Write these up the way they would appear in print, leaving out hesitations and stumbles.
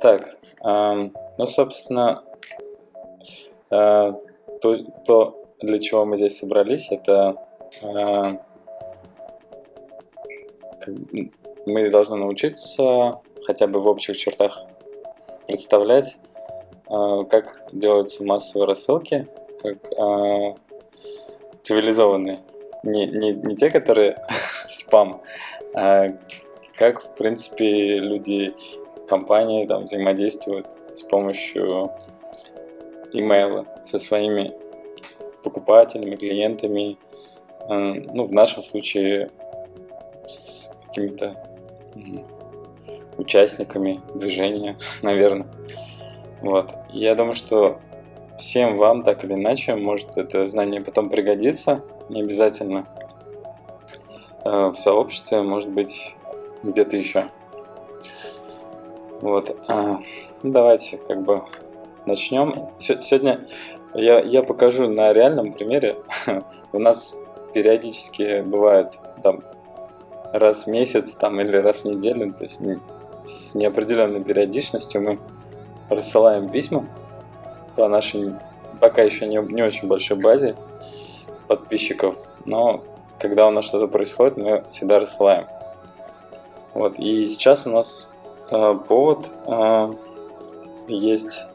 Так, ну, собственно, э, то, для чего мы здесь собрались, это э, мы должны научиться хотя бы в общих чертах представлять, как делаются массовые рассылки, как цивилизованные. Не те, которые спам, а как, в принципе, люди, компании там взаимодействуют с помощью имейла со своими покупателями, клиентами, ну, в нашем случае с какими-то участниками движения, наверное. Вот. Я думаю, что всем вам так или иначе может это знание потом пригодиться, не обязательно в сообществе, может быть где-то еще. Вот. Давайте как бы начнем. Сегодня я покажу на реальном примере. У нас периодически бывает там раз в месяц там, или раз в неделю, то есть с неопределенной периодичностью мы рассылаем письма по нашей пока еще не очень большой базе подписчиков, но когда у нас что-то происходит, мы всегда рассылаем. Вот. И сейчас у нас повод есть.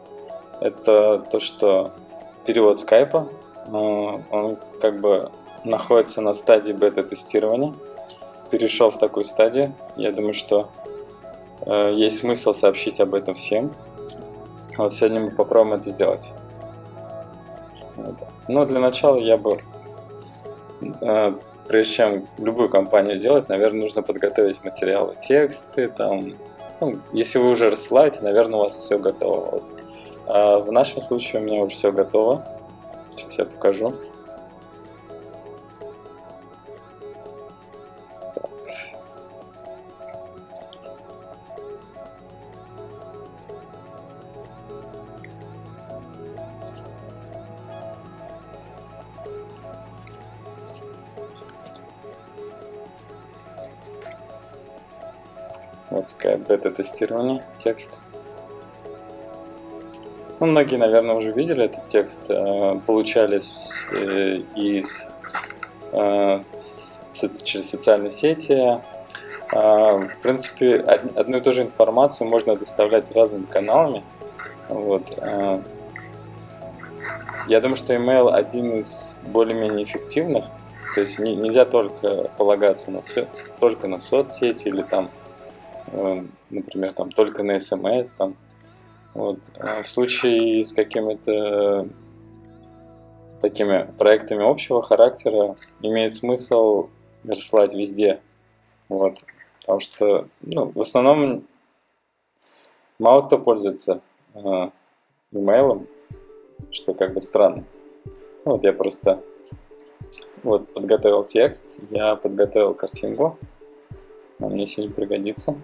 Это то, что перевод скайпа, он как бы находится на стадии бета-тестирования, перешел в такую стадию. Я думаю, что есть смысл сообщить об этом всем. Вот сегодня мы попробуем это сделать. Но для начала я бы, прежде чем любую кампанию делать, наверное, нужно подготовить материалы, тексты, там, ну, если вы уже рассылаете, наверное, у вас все готово. Вот. А в нашем случае у меня уже все готово. Сейчас я покажу. Вот Skype бета-тестирование, текст. Ну, многие, наверное, уже видели этот текст, получали через социальные сети. В принципе, одну и ту же информацию можно доставлять разными каналами. Вот. Я думаю, что email один из более-менее эффективных. То есть нельзя только полагаться только на соцсети или там, например, там, только на SMS. Там. Вот. В случае с какими-то такими проектами общего характера имеет смысл рассылать везде. Вот. Потому что в основном мало кто пользуется имейлом, что как бы странно. Вот я просто подготовил текст, я подготовил картинку, она мне сегодня пригодится.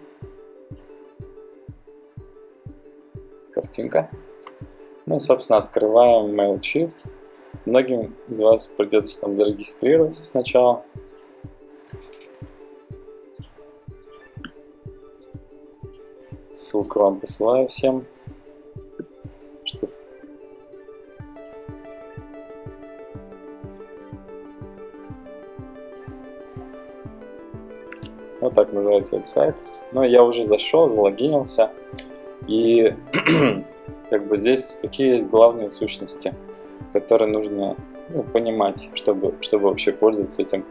Картинка. Ну и, собственно, открываем Mailchimp. Многим из вас придется там зарегистрироваться сначала. Ссылку вам посылаю всем. Вот так называется этот сайт. Но я уже зашел, залогинился. И как бы здесь какие есть главные сущности, которые нужно понимать, чтобы вообще пользоваться этим.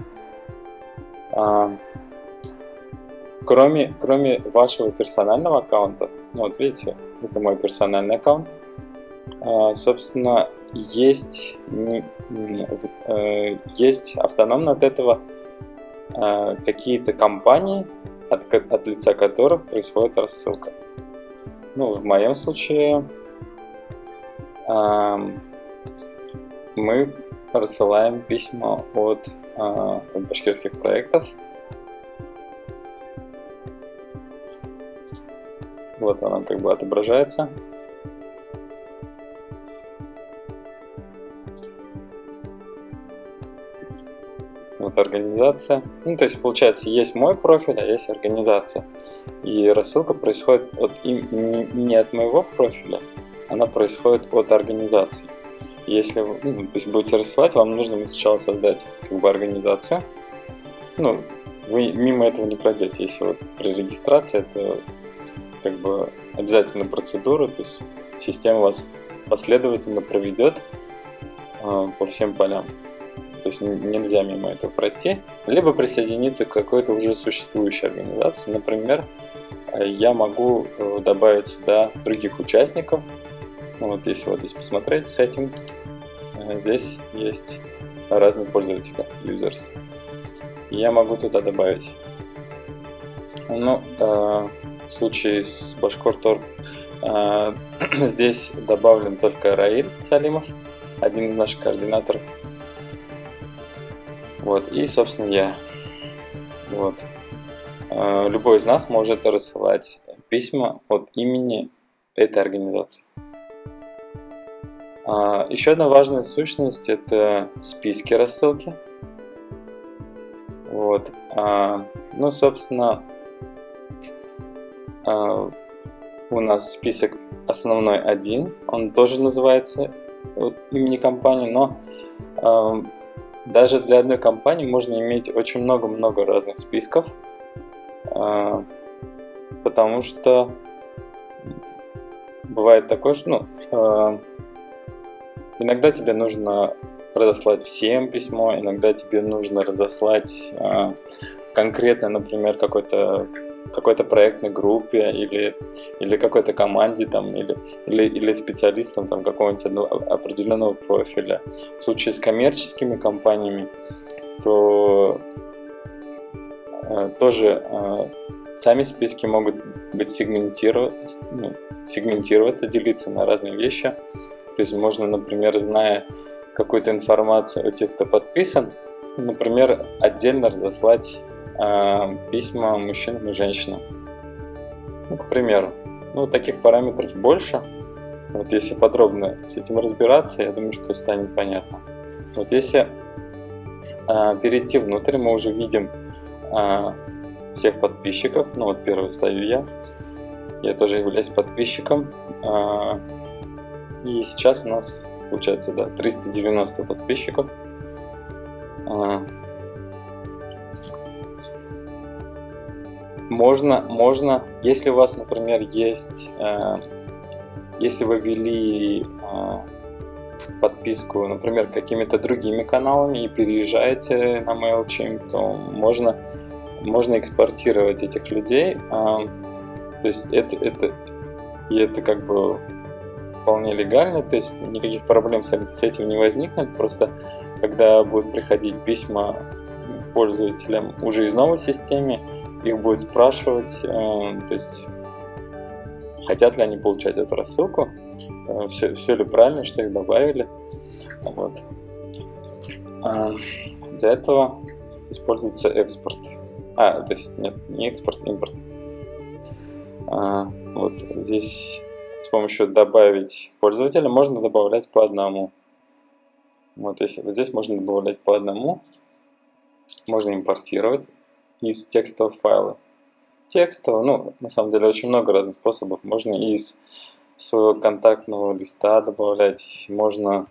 Кроме вашего персонального аккаунта, вот видите, это мой персональный аккаунт, собственно, есть автономно от этого какие-то компании, от лица которых происходит рассылка. Ну, в моем случае мы рассылаем письма от башкирских проектов. Вот она как бы отображается. Вот вот организация. Ну, то есть, получается, есть мой профиль, а есть организация. И рассылка происходит не от моего профиля, она происходит от организации. Если вы то есть будете рассылать, вам нужно сначала создать как бы организацию. Ну, вы мимо этого не пройдете. Если вот при регистрации, это как бы обязательная процедура, то есть система вас последовательно проведет по всем полям. То есть нельзя мимо этого пройти, либо присоединиться к какой-то уже существующей организации. Например, я могу добавить сюда других участников. Ну, вот если вот здесь посмотреть, settings, здесь есть разные пользователи, users. Я могу туда добавить. Ну, в случае с Bashkort.org здесь добавлен только Раиль Салимов, один из наших координаторов. Вот, и, собственно, я. Вот. Любой из нас может рассылать письма от имени этой организации. Еще одна важная сущность – это списки рассылки. Вот. Ну, собственно, у нас список основной один, он тоже называется от имени компании, но даже для одной компании можно иметь очень много-много разных списков, потому что бывает такое, что иногда тебе нужно разослать всем письмо, иногда тебе нужно разослать конкретно, например, какой-то проектной группе или какой-то команде там, или специалистам там, какого-нибудь определенного профиля. В случае с коммерческими компаниями, то тоже сами списки могут быть сегментироваться, делиться на разные вещи. То есть можно, например, зная какую-то информацию о тех, кто подписан, например, отдельно разослать письма мужчинам и женщинам. Ну, к примеру. Ну, таких параметров больше. Вот если подробно с этим разбираться, я думаю, что станет понятно. Вот если перейти внутрь, мы уже видим всех подписчиков. Ну, вот первый стою я. Я тоже являюсь подписчиком. И сейчас у нас получается, 390 подписчиков. Можно, если у вас, например, есть, если вы ввели подписку, например, какими-то другими каналами и переезжаете на MailChimp, то можно экспортировать этих людей. То есть это как бы вполне легально, то есть никаких проблем с этим не возникнет. Просто когда будут приходить письма пользователям уже из новой системы, их будет спрашивать, то есть хотят ли они получать эту рассылку, все ли правильно, что их добавили. Вот. Для этого используется экспорт. То есть нет, не экспорт, импорт. Вот здесь с помощью добавить пользователя можно добавлять по одному. Вот здесь можно добавлять по одному. Можно импортировать из текстового файла. Текстового, на самом деле очень много разных способов. Можно из своего контактного листа добавлять, можно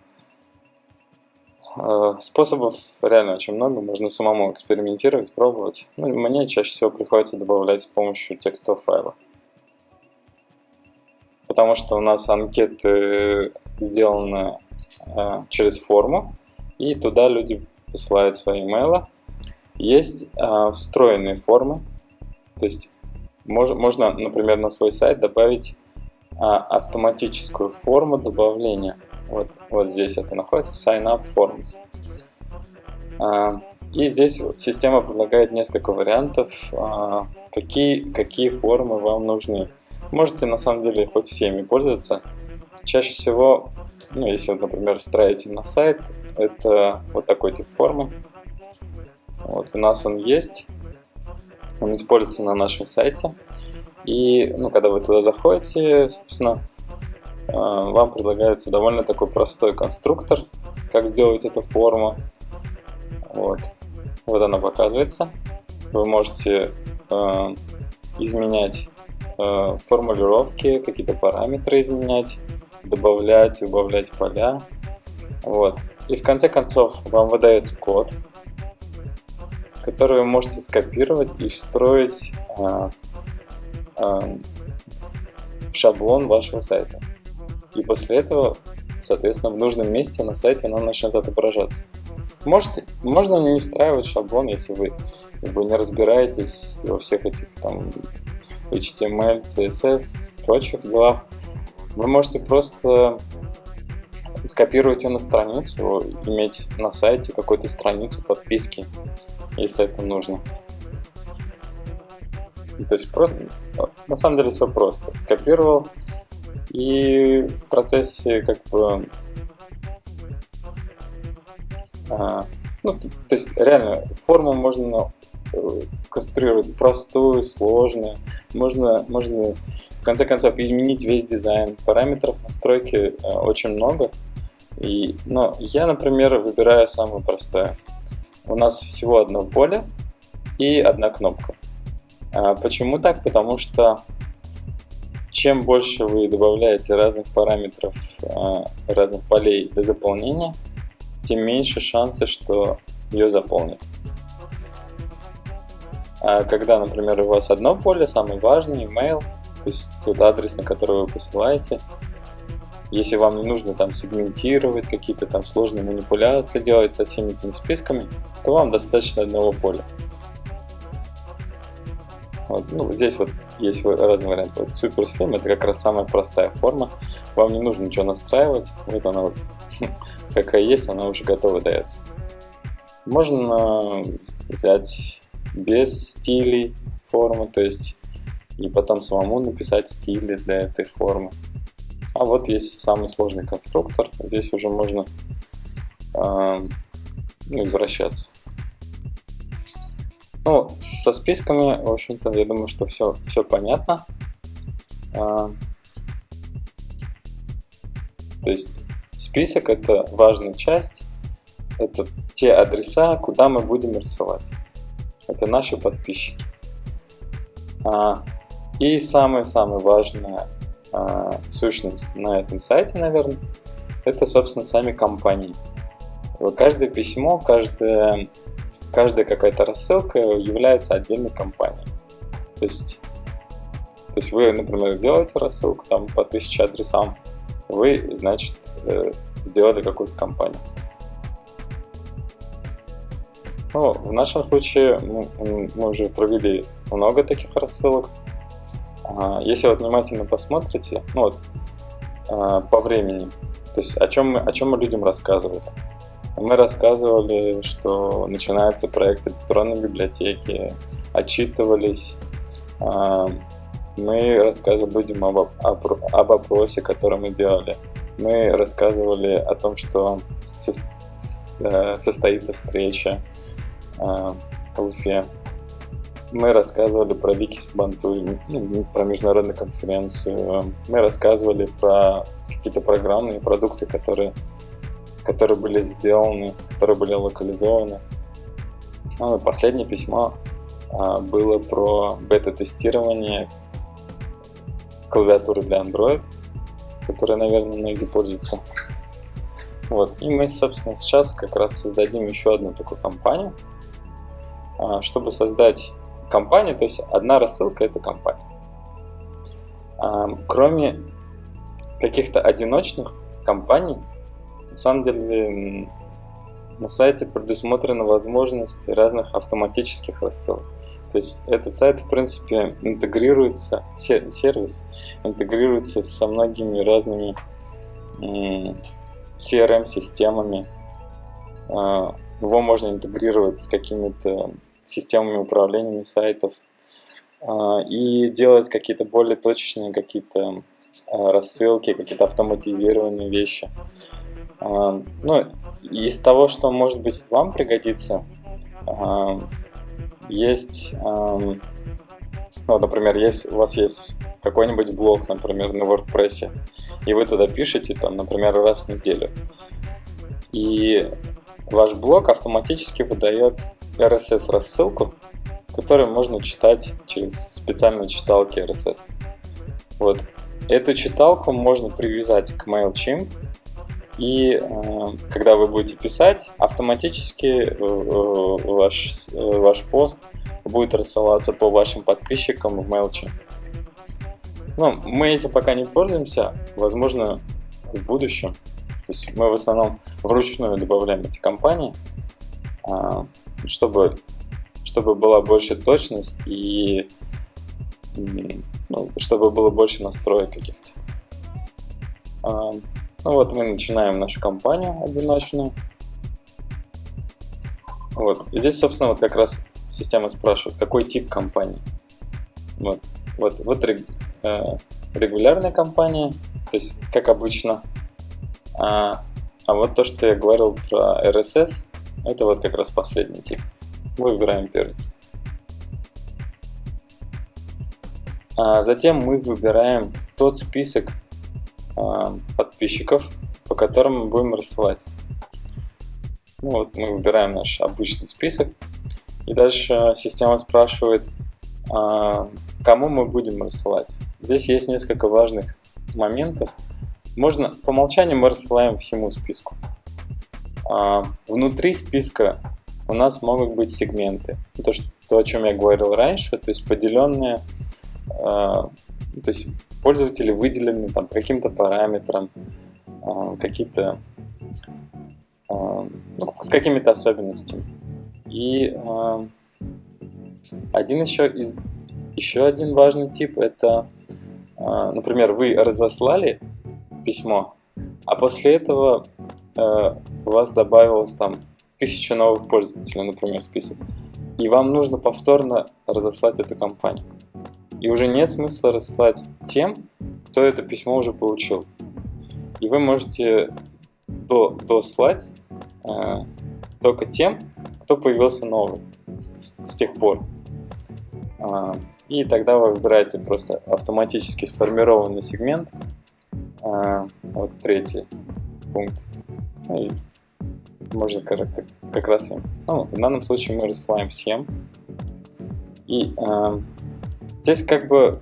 способов реально очень много, можно самому экспериментировать, пробовать. Мне чаще всего приходится добавлять с помощью текстового файла. Потому что у нас анкеты сделаны через форму, и туда люди посылают свои имейлы. Есть встроенные формы, то есть можно, например, на свой сайт добавить автоматическую форму добавления. Вот здесь это находится, Sign Up Forms. И здесь система предлагает несколько вариантов, какие формы вам нужны. Можете на самом деле хоть всеми пользоваться. Чаще всего, если, например, встраиваете на сайт, это вот такой тип формы. Вот у нас он есть, он используется на нашем сайте. И когда вы туда заходите, собственно, вам предлагается довольно такой простой конструктор, как сделать эту форму. Вот. Вот она показывается. Вы можете изменять формулировки, какие-то параметры изменять, добавлять, убавлять поля. Вот. И в конце концов вам выдается код, который вы можете скопировать и встроить в шаблон вашего сайта. И после этого, соответственно, в нужном месте на сайте оно начнет отображаться. Можно не встраивать шаблон, если вы не разбираетесь во всех этих там HTML, CSS, прочих делах. Вы можете просто скопировать ее на страницу, иметь на сайте какую-то страницу подписки, если это нужно. То есть просто, на самом деле все просто. Скопировал и в процессе как бы то есть реально форму можно конструировать простую, сложную, можно в конце концов изменить весь дизайн. Параметров настройки очень много. Но я, например, выбираю самое простое. У нас всего одно поле и одна кнопка. Почему так? Потому что чем больше вы добавляете разных параметров, разных полей для заполнения, тем меньше шансы, что ее заполнят. А когда, например, у вас одно поле, самый важный, email, то есть тот адрес, на который вы посылаете, если вам не нужно там сегментировать, какие-то там сложные манипуляции делать со всеми этими списками, то вам достаточно одного поля. Вот, здесь вот есть разные варианты. Вот Super Slim — это как раз самая простая форма. Вам не нужно ничего настраивать. Вот она вот какая есть, она уже готова дается. Можно взять без стилей форму, то есть и потом самому написать стили для этой формы. А вот есть самый сложный конструктор. Здесь уже можно возвращаться. Со списками, в общем-то, я думаю, что все понятно. То есть список — это важная часть, это те адреса, куда мы будем рассылать. Это наши подписчики. И самая важная сущность на этом сайте, наверное, это, собственно, сами компании. Каждое письмо, каждая какая-то рассылка является отдельной компанией. То есть вы, например, делаете рассылку там по 1000 адресам, вы, значит, сделали какую-то компанию. В нашем случае мы уже провели много таких рассылок. Если вот внимательно посмотрите, по времени, то есть о чем мы людям рассказывали. Мы рассказывали, что начинается проект электронной библиотеки, отчитывались. Мы рассказывали людям об опросе, который мы делали. Мы рассказывали о том, что состоится встреча в Уфе. Мы рассказывали про Wikis Ubuntu, про международную конференцию. Мы рассказывали про какие-то программные продукты, которые были сделаны, которые были локализованы. Последнее письмо было про бета-тестирование клавиатуры для Android, которой, наверное, многие пользуются. И мы, собственно, сейчас как раз создадим еще одну такую компанию. Чтобы создать компанию, то есть одна рассылка — это компания. Кроме каких-то одиночных компаний, на самом деле на сайте предусмотрена возможность разных автоматических рассылок. То есть этот сайт, в принципе, интегрируется, сервис интегрируется со многими разными CRM-системами. Его можно интегрировать с какими-то системами управления сайтов и делать какие-то более точечные какие-то рассылки, какие-то автоматизированные вещи. Из того, что, может быть, вам пригодится, есть, например, если у вас есть какой-нибудь блог, например, на WordPress, и вы туда пишете, например, раз в неделю, и ваш блог автоматически выдает RSS-рассылку, которую можно читать через специальные читалки RSS. Вот. Эту читалку можно привязать к MailChimp, и когда вы будете писать, автоматически ваш пост будет рассылаться по вашим подписчикам в MailChimp. Но мы этим пока не пользуемся, возможно, в будущем. То есть мы в основном вручную добавляем эти кампании, чтобы была больше точность и чтобы было больше настроек каких-то. Ну вот мы начинаем нашу кампанию одиночную. Вот. И здесь, собственно, вот как раз система спрашивает, какой тип компании. Вот регулярная кампания, то есть как обычно. А вот то, что я говорил про RSS, это вот как раз последний тип. Мы выбираем первый. Затем мы выбираем тот список подписчиков, по которым мы будем рассылать. Ну вот мы выбираем наш обычный список. И дальше система спрашивает, кому мы будем рассылать. Здесь есть несколько важных моментов. По умолчанию мы рассылаем всему списку. Внутри списка у нас могут быть сегменты. То, о чем я говорил раньше, то есть поделенные, то есть пользователи выделены там по каким-то параметрам, какие-то с какими-то особенностями. И еще один важный тип — это, например, вы разослали письмо, а после этого у вас добавилось там 1000 новых пользователей, например, в список, и вам нужно повторно разослать эту кампанию. И уже нет смысла рассылать тем, кто это письмо уже получил. И вы можете дослать только тем, кто появился новый с тех пор. И тогда вы выбираете просто автоматически сформированный сегмент. Вот третий пункт. И можно как раз им. В данном случае мы рассылаем всем. И здесь как бы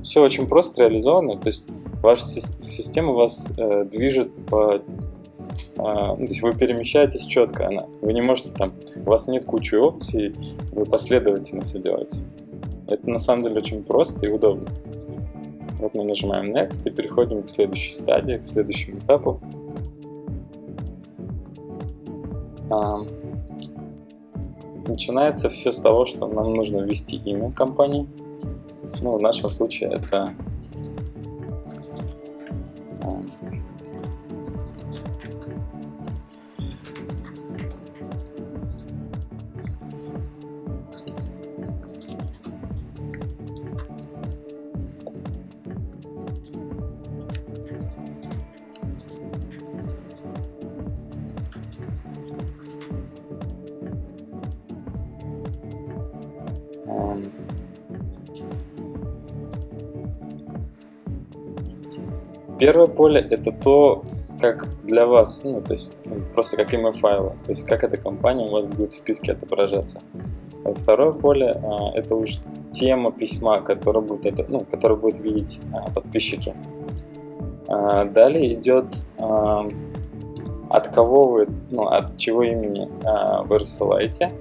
все очень просто реализовано. То есть ваша система вас движет то есть вы перемещаетесь четко. Вы не можете у вас нет кучи опций, вы последовательно все делаете. Это на самом деле очень просто и удобно. Вот мы нажимаем Next и переходим к следующей стадии, к следующему этапу. Начинается все с того, что нам нужно ввести имя компании. В нашем случае это первое поле — это то, как для вас, то есть просто как email файла, то есть как эта компания у вас будет в списке отображаться. А второе поле — это уже тема письма, которую будут видеть подписчики. Далее идет от кого вы, от чего имени вы рассылаете.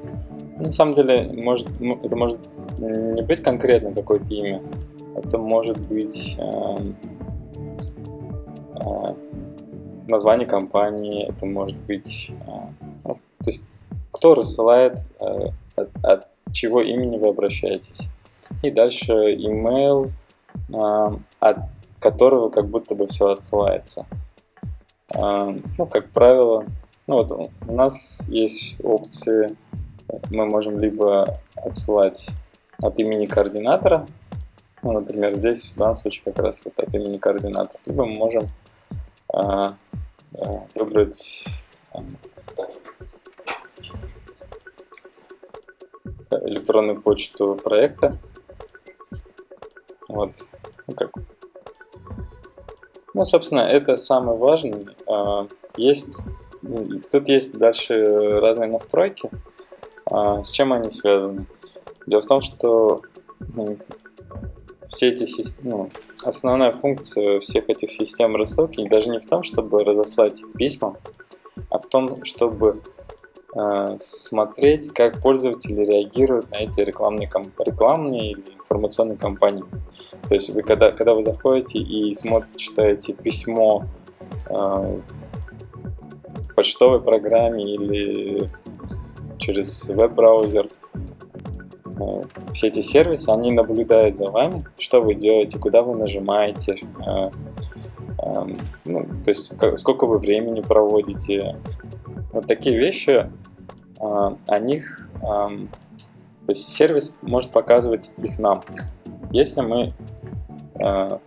На самом деле это может не быть конкретно какое-то имя, это может быть название компании, это может быть, то есть кто рассылает, от чего имени вы обращаетесь. И дальше email, от которого как будто бы все отсылается. Как правило, у нас есть опции, мы можем либо отсылать от имени координатора, например, здесь в данном случае как раз вот от имени координатора, либо мы можем выбрать электронную почту проекта. Вот. Собственно, это самое важное. Тут есть дальше разные настройки. С чем они связаны? Дело в том, что все эти основная функция всех этих систем рассылки даже не в том, чтобы разослать письма, а в том, чтобы смотреть, как пользователи реагируют на эти рекламные или информационные кампании. То есть когда вы заходите и читаете письмо в почтовой программе или через веб-браузер, все эти сервисы, они наблюдают за вами, что вы делаете, куда вы нажимаете, то есть сколько вы времени проводите. Вот такие вещи, то есть сервис может показывать их нам, если мы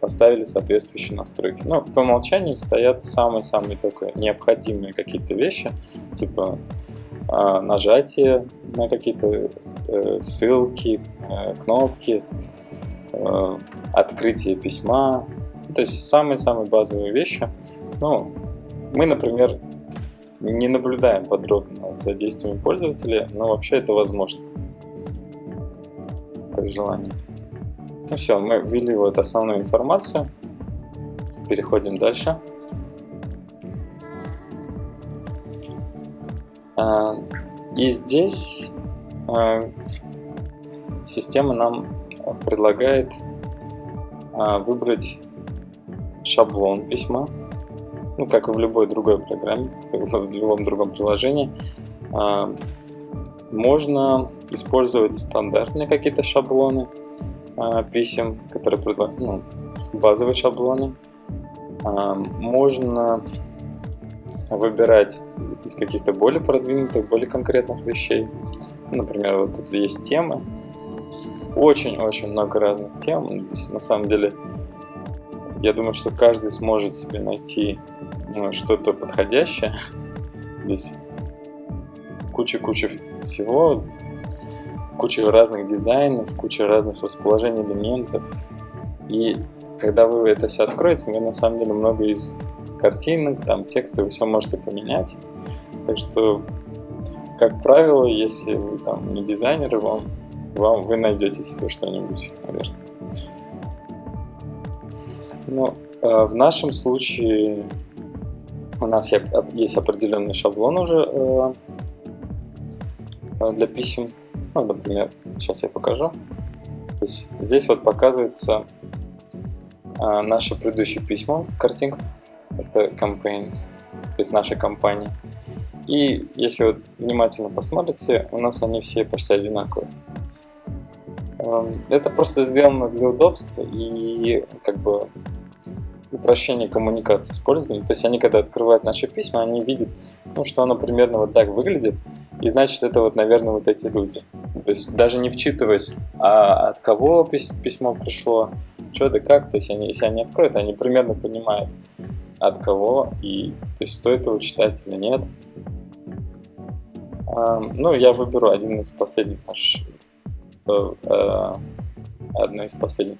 поставили соответствующие настройки. Но по умолчанию стоят самые-самые только необходимые какие-то вещи, типа нажатие на какие-то ссылки, кнопки, открытие письма, то есть самые-самые базовые вещи. Мы, например, не наблюдаем подробно за действиями пользователя, но вообще это возможно при желании. Все, мы ввели вот основную информацию. Переходим дальше. И здесь система нам предлагает выбрать шаблон письма, как и в любой другой программе, в любом другом приложении. Можно использовать стандартные какие-то шаблоны писем, которые предлагают, базовые шаблоны. Можно выбирать из каких-то более продвинутых, более конкретных вещей. Например, вот тут есть темы, очень-очень много разных тем. Здесь, на самом деле, я думаю, что каждый сможет себе найти что-то подходящее. Здесь куча всего, куча разных дизайнов, куча разных расположений элементов. И когда вы это все откроете, вы на самом деле много из картинок, тексты вы все можете поменять. Так что, как правило, если вы не дизайнер, вы найдете себе что-нибудь, наверное. В нашем случае у нас есть определенный шаблон уже для писем. Например, сейчас я покажу. То есть здесь вот показывается наше предыдущее письмо в картинку. Это campaigns, то есть наша компания. И если вы внимательно посмотрите, у нас они все почти одинаковые. Это просто сделано для удобства и упрощение коммуникации с пользователем. То есть они, когда открывают наши письма, они видят, что оно примерно вот так выглядит, и значит, это наверное, вот эти люди. То есть даже не вчитываясь, от кого письмо пришло, что да как, то есть если они откроют, они примерно понимают, от кого, и то есть стоит его читать или нет. Я выберу одно из последних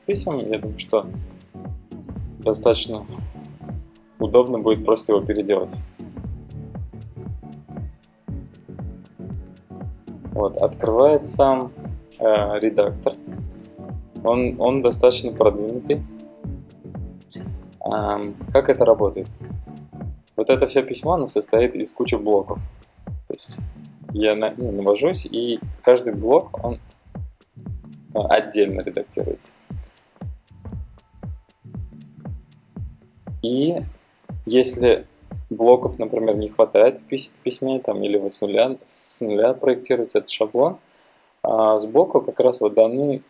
писем. Я думаю, что достаточно удобно будет просто его переделать. Открывается редактор. Он достаточно продвинутый. Как это работает? Вот это все письмо, оно состоит из кучи блоков. То есть я навожусь, и каждый блок, он отдельно редактируется. И если блоков, например, не хватает в письме, или вы с нуля проектируете этот шаблон, сбоку как раз даны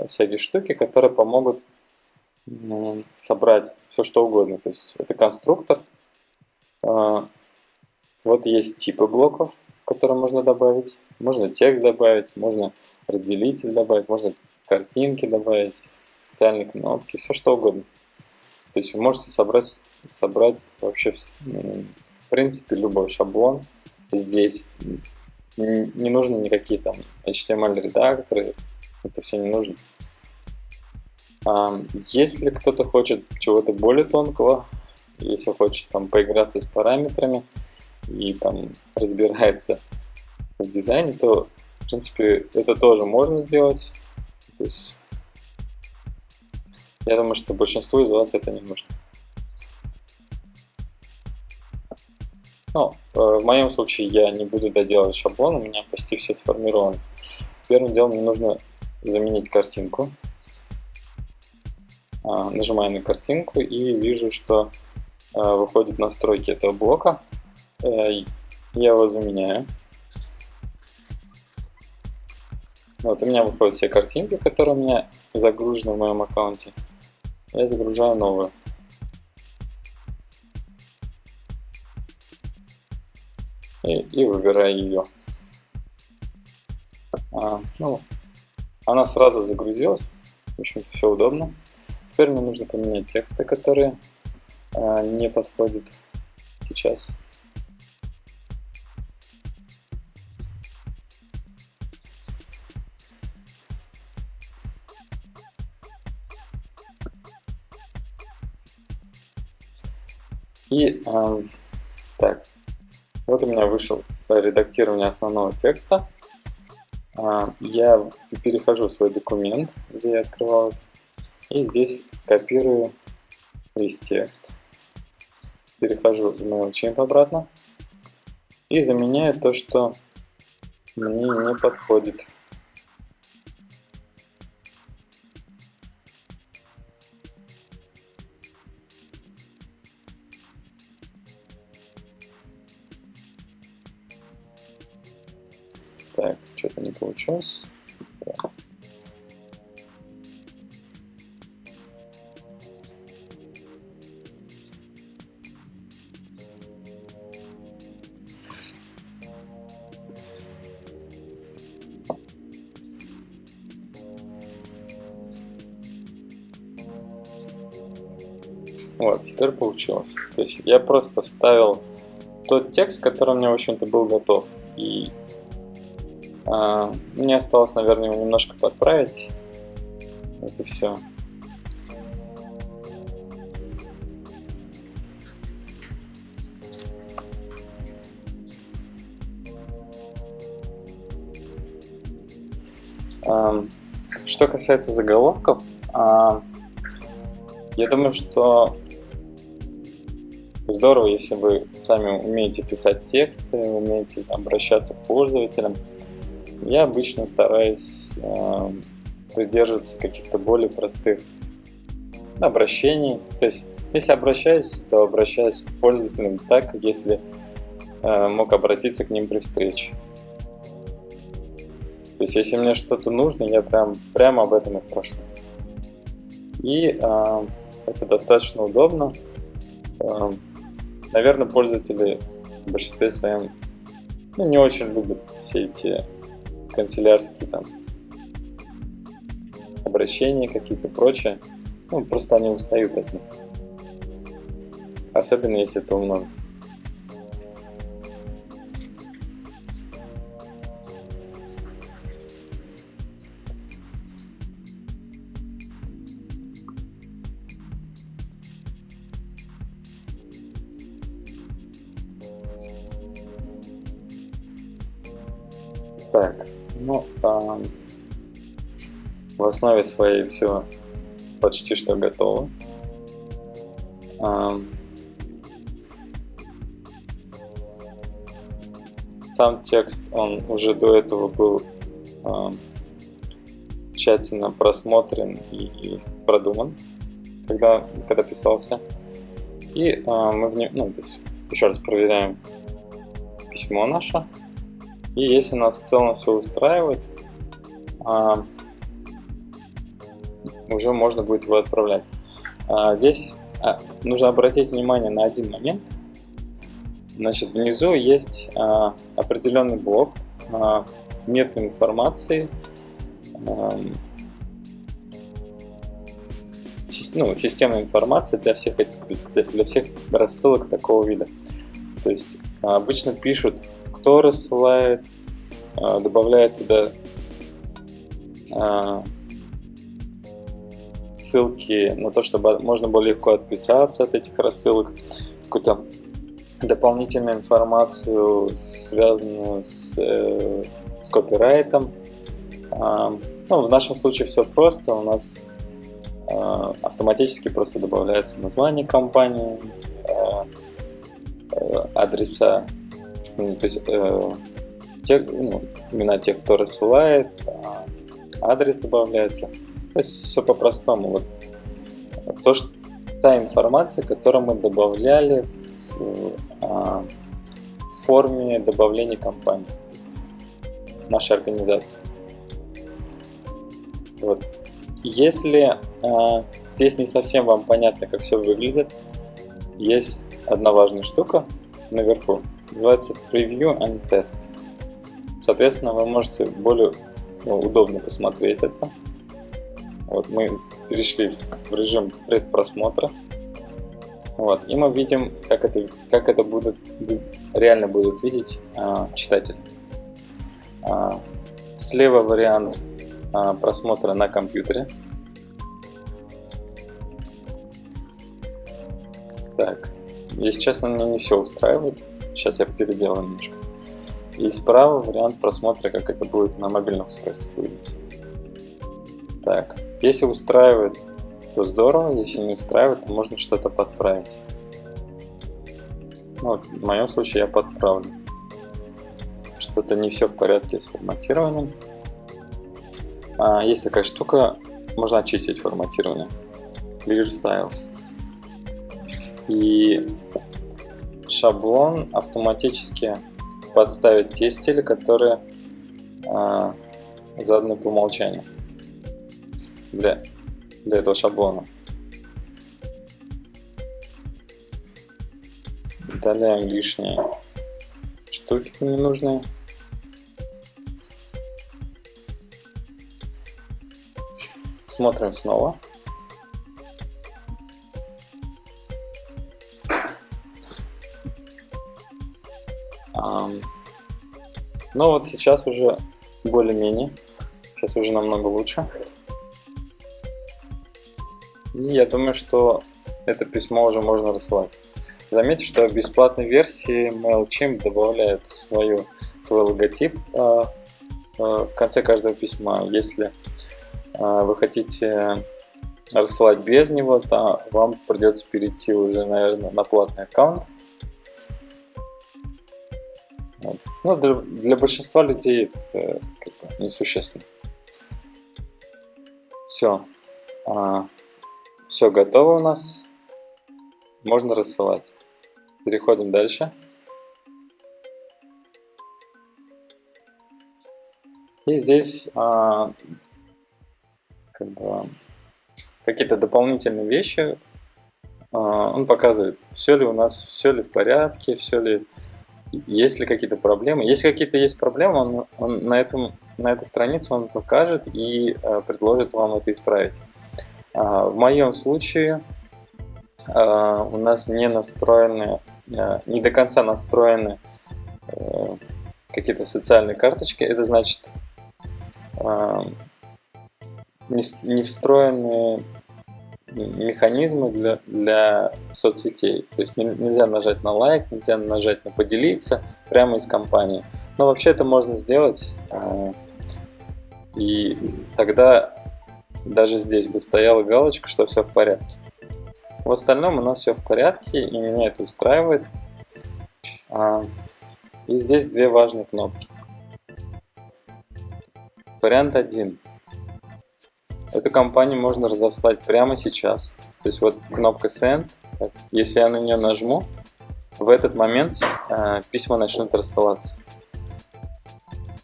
всякие штуки, которые помогут собрать все что угодно. То есть это конструктор. Есть типы блоков, которые можно добавить. Можно текст добавить, можно разделитель добавить, можно картинки добавить, социальные кнопки, все что угодно. То есть вы можете собрать вообще, в принципе, любой шаблон здесь. Не нужны никакие HTML-редакторы, это все не нужно. Если кто-то хочет чего-то более тонкого, если хочет поиграться с параметрами и разбирается в дизайне, то принципе, это тоже можно сделать. То есть, я думаю, что большинству из вас это не нужно. Ну, в моем случае я не буду доделать шаблон, у меня почти все сформировано. Первым делом мне нужно заменить картинку. Нажимаю на картинку и вижу, что выходят настройки этого блока. Я его заменяю. Вот у меня выходят все картинки, которые у меня загружены в моем аккаунте. Я загружаю новую. И выбираю ее. Ну, она сразу загрузилась. В общем-то, все удобно. Теперь мне нужно поменять тексты, которые не подходят сейчас. И так, вот у меня вышел редактирование основного текста. Я перехожу в свой документ, где я открывал это, и здесь копирую весь текст. Перехожу в MailChimp обратно и заменяю то, что мне не подходит. Так, что-то не получилось. Так. Вот, теперь получилось. То есть я просто вставил тот текст, который у меня, в общем-то, был готов. И мне осталось, наверное, его немножко подправить. Это все. Что касается заголовков, я думаю, что здорово, если вы сами умеете писать тексты, умеете обращаться к пользователям. Я обычно стараюсь придерживаться каких-то более простых обращений. То есть, если обращаюсь, то обращаюсь к пользователям так, как если мог обратиться к ним при встрече. То есть, если мне что-то нужно, я прямо об этом их прошу. И это достаточно удобно. Наверное, пользователи в большинстве своем не очень любят все эти канцелярские обращения, какие-то прочее. Просто они устают от них. Особенно если это много. Так, в основе своей все почти что готово. Сам текст, он уже до этого был тщательно просмотрен и продуман, когда писался. И мы в нем, то есть еще раз проверяем письмо наше. И если нас в целом все устраивает, уже можно будет его отправлять. Здесь нужно обратить внимание на один момент. Значит, внизу есть определенный блок метаинформации, системной информации для всех рассылок такого вида. То есть обычно пишут, кто рассылает, добавляет туда ссылки на то, чтобы можно было легко отписаться от этих рассылок, какую-то дополнительную информацию, связанную с с копирайтом. Ну, в нашем случае все просто. У нас автоматически просто добавляется название компании, адреса, то есть имена тех, кто рассылает, адрес добавляется. То есть все по-простому. Вот та информация, которую мы добавляли в форме добавления компании, то есть нашей организации. Вот. Если здесь не совсем вам понятно, как все выглядит, есть одна важная штука наверху, называется Preview and Test. Соответственно, вы можете более удобно посмотреть это. Вот, мы перешли в режим предпросмотра. Вот, и мы видим, как это реально будут видеть читатель. Слева вариант просмотра на компьютере. Так, если честно, меня не все устраивает. Сейчас я переделаю немножко. И справа вариант просмотра, как это будет на мобильных устройствах выглядеть. Так, если устраивает, то здорово, если не устраивает, то можно что-то подправить. Ну, в моем случае я подправлю. Что-то не все в порядке с форматированием. Есть такая штука, можно очистить форматирование. Clear Styles. И шаблон автоматически подставит те стили, которые заданы по умолчанию для этого шаблона. Удаляем лишние штуки ненужные. Смотрим снова. Но вот сейчас уже более-менее. Сейчас уже намного лучше. И я думаю, что это письмо уже можно рассылать. Заметьте, что в бесплатной версии MailChimp добавляет свой логотип в конце каждого письма. Если вы хотите рассылать без него, то вам придется перейти уже, наверное, на платный аккаунт. Вот. Ну, для большинства людей это несущественно. Все. Все готово у нас. Можно рассылать. Переходим дальше. И здесь какие-то дополнительные вещи. Он показывает, все ли в порядке, есть ли какие-то проблемы. Если какие-то есть проблемы, он на этой странице он покажет и предложит вам это исправить. В моем случае у нас не до конца настроены какие-то социальные карточки. Это значит, не встроены механизмы для соцсетей. То есть нельзя нажать на лайк, нельзя нажать на поделиться прямо из компании. Но вообще это можно сделать, и тогда даже здесь бы стояла галочка, что все в порядке. В остальном у нас все в порядке, и меня это устраивает. И здесь две важные кнопки. Вариант 1. Эту кампанию можно разослать прямо сейчас. То есть вот кнопка Send. Если я на нее нажму, в этот момент письма начнут рассылаться.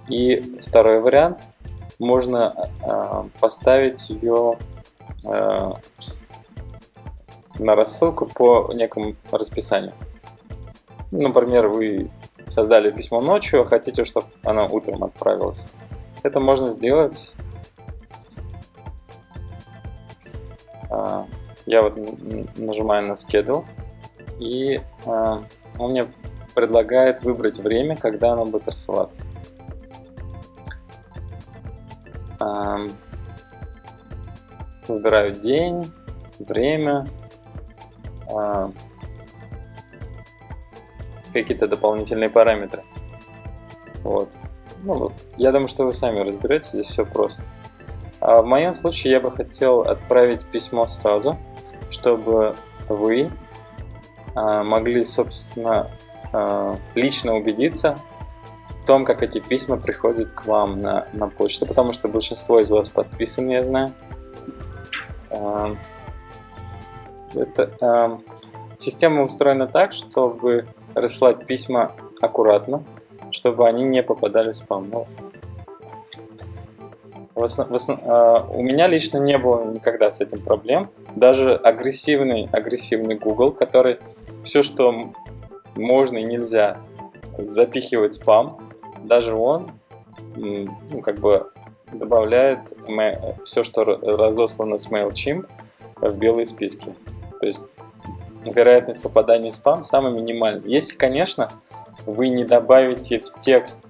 И второй вариант. Можно поставить ее на рассылку по некому расписанию. Например, вы создали письмо ночью, а хотите, чтобы оно утром отправилось. Это можно сделать. Я вот нажимаю на Schedule, и он мне предлагает выбрать время, когда оно будет рассылаться. Выбираю день, время, какие-то дополнительные параметры. Вот. Ну, я думаю, что вы сами разберетесь, здесь все просто. А в моем случае я бы хотел отправить письмо сразу, чтобы вы могли, собственно, лично убедиться в том, как эти письма приходят к вам на почту, потому что большинство из вас подписаны, я знаю. Система устроена так, чтобы рассылать письма аккуратно, чтобы они не попадали в спам. У меня лично не было никогда с этим проблем. Даже агрессивный Google, который все, что можно и нельзя, запихивать в спам, даже он добавляет все, что разослано с MailChimp, в белые списки. То есть вероятность попадания в спам самая минимальная. Если, конечно, вы не добавите в текст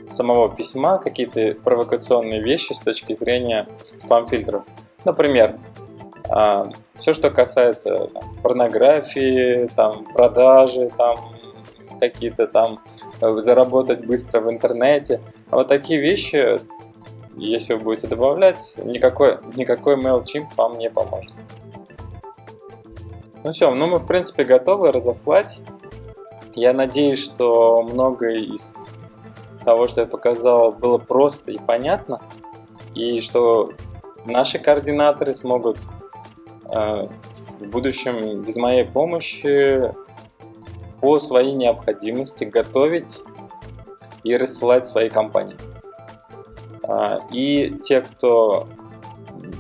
самого письма какие-то провокационные вещи с точки зрения спам-фильтров. Например, все, что касается порнографии, продажи, какие-то заработать быстро в интернете. А вот такие вещи, если вы будете добавлять, никакой MailChimp вам не поможет. Ну все, мы в принципе готовы разослать. Я надеюсь, что многое из того, что я показал, было просто и понятно, и что наши координаторы смогут в будущем без моей помощи по своей необходимости готовить и рассылать свои компании. И те, кто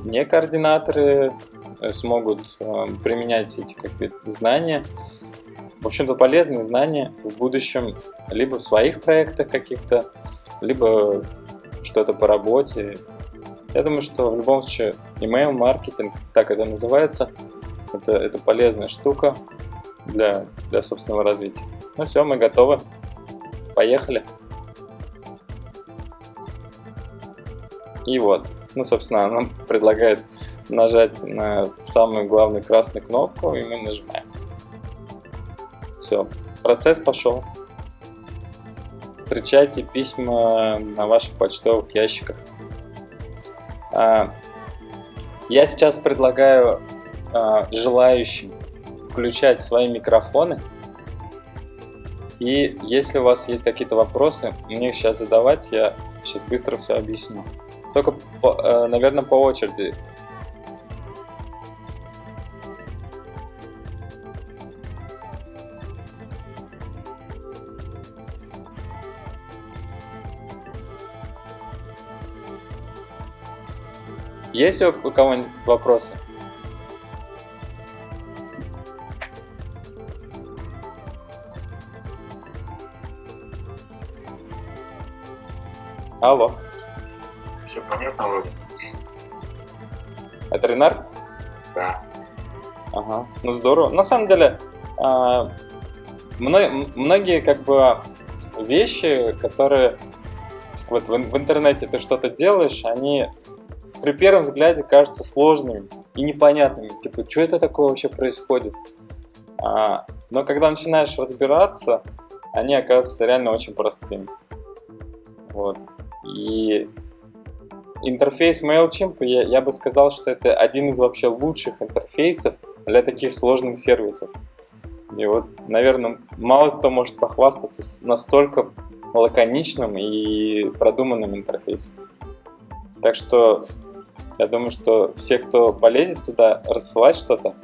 не координаторы, смогут применять эти знания, в общем-то полезные знания в будущем либо в своих проектах каких-то, либо что-то по работе. Я думаю, что в любом случае email-маркетинг, так это называется, это полезная штука для собственного развития. Ну все, мы готовы. Поехали. И вот, собственно, нам предлагает нажать на самую главную красную кнопку, и мы нажимаем. Все, процесс пошел. Встречайте письма на ваших почтовых ящиках. Я сейчас предлагаю желающим включать свои микрофоны. И если у вас есть какие-то вопросы, мне их сейчас задавать, я сейчас быстро все объясню. Только, наверное, по очереди. Есть ли у кого-нибудь вопросы? Алло. Все понятно вроде? Это Ренар? Да. Ага, ну здорово. На самом деле, многие вещи, которые вот в интернете ты что-то делаешь, они при первом взгляде кажутся сложными и непонятными. Типа, что это такое вообще происходит? Но когда начинаешь разбираться, они оказываются реально очень простыми. Вот. И интерфейс MailChimp, я бы сказал, что это один из вообще лучших интерфейсов для таких сложных сервисов. И вот, наверное, мало кто может похвастаться с настолько лаконичным и продуманным интерфейсом. Так что я думаю, что все, кто полезет туда рассылать что-то.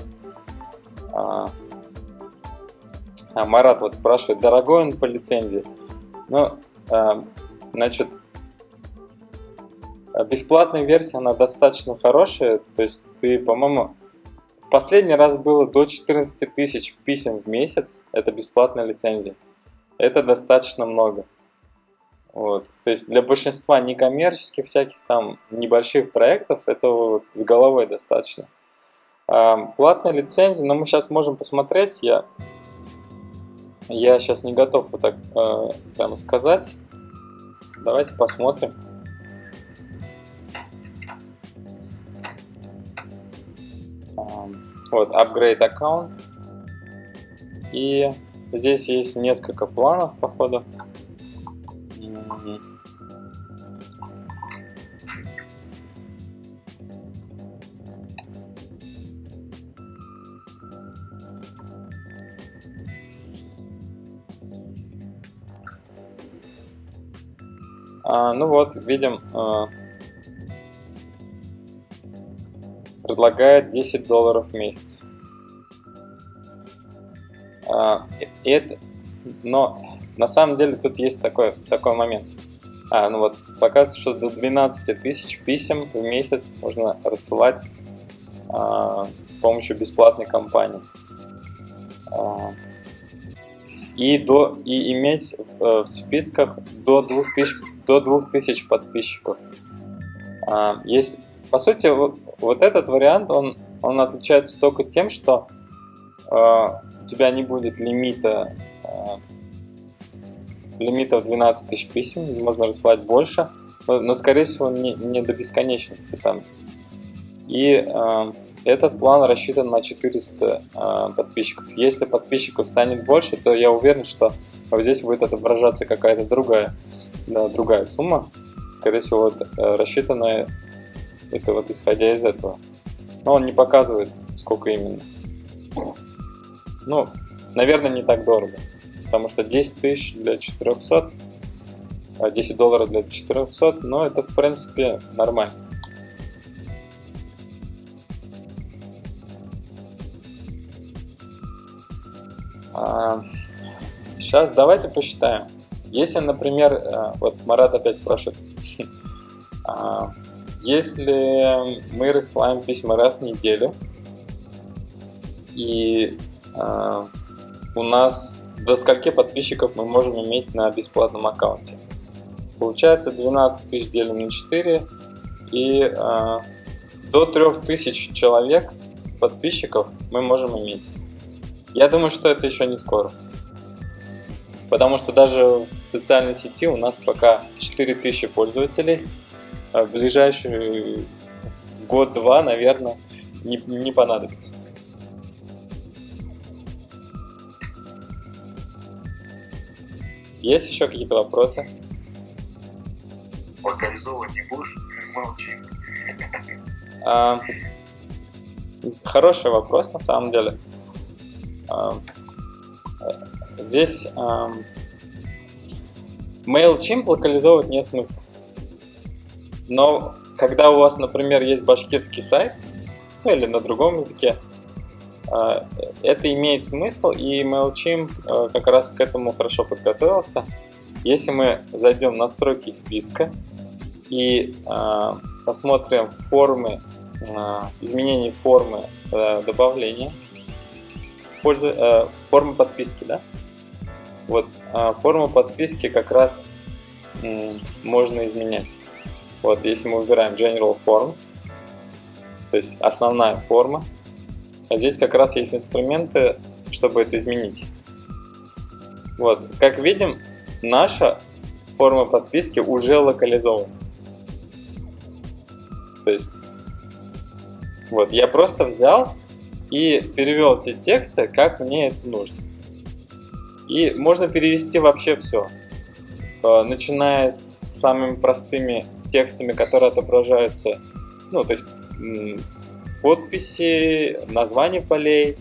Марат вот спрашивает, дорогой он по лицензии? Значит, бесплатная версия, она достаточно хорошая. То есть ты, по-моему, в последний раз было до 14 тысяч писем в месяц. Это бесплатная лицензия. Это достаточно много. Вот. То есть для большинства некоммерческих всяких небольших проектов это с головой достаточно. Платная лицензия, но мы сейчас можем посмотреть. Я сейчас не готов вот так прямо сказать. Давайте посмотрим. Вот, upgrade аккаунт. И здесь есть несколько планов, походу. Ну вот, видим, предлагает $10 в месяц. Но на самом деле тут есть такой момент. Ну вот, показывается, что до 12 тысяч писем в месяц можно рассылать с помощью бесплатной кампании. И иметь в списках до 2000 подписчиков. По сути, вот этот вариант, он отличается только тем, что у тебя не будет лимита в 12 тысяч писем, можно рассылать больше, но скорее всего не до бесконечности там. И этот план рассчитан на 400 подписчиков. Если подписчиков станет больше, то я уверен, что вот здесь будет отображаться какая-то другая сумма. Скорее всего, рассчитанная это вот исходя из этого. Но он не показывает, сколько именно. Ну, наверное, не так дорого. Потому что 10 тысяч для 400, $10 для 400, но это в принципе нормально. Сейчас давайте посчитаем. Если, например, вот Марат опять спрашивает, если мы рассылаем письма раз в неделю, и у нас до скольки подписчиков мы можем иметь на бесплатном аккаунте? Получается 12 тысяч делим на 4, и до 3000 человек подписчиков мы можем иметь. Я думаю, что это еще не скоро. Потому что даже в социальной сети у нас пока 4000 пользователей. В ближайший год-два, наверное, не понадобится. Есть еще какие-то вопросы? Локализовывать не будешь? Молчи. Хороший вопрос на самом деле. Здесь MailChimp локализовывать нет смысла. Но когда у вас, например, есть башкирский сайт, или на другом языке, это имеет смысл, и MailChimp как раз к этому хорошо подготовился. Если мы зайдем в настройки списка и посмотрим формы, изменение формы добавления, формы подписки, да? Вот форму подписки как раз можно изменять. Вот, если мы выбираем General Forms, то есть основная форма, а здесь как раз есть инструменты, чтобы это изменить. Вот, как видим, наша форма подписки уже локализована. То есть, вот, я просто взял и перевел те тексты, как мне это нужно. И можно перевести вообще все, начиная с самыми простыми текстами, которые отображаются, ну, то есть подписи, названия полей,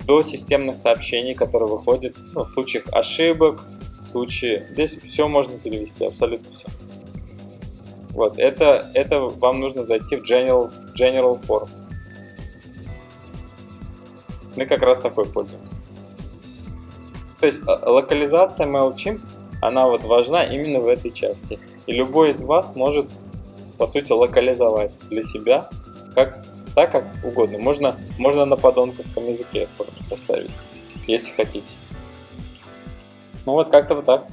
до системных сообщений, которые выходят, ну, в случаях ошибок, в случае... Здесь все можно перевести, абсолютно все. Вот, это вам нужно зайти в General Forms. Мы как раз такой пользуемся. То есть локализация MailChimp, она вот важна именно в этой части. И любой из вас может, по сути, локализовать для себя так, как угодно. Можно на подонковском языке форму составить, если хотите. Ну вот как-то вот так.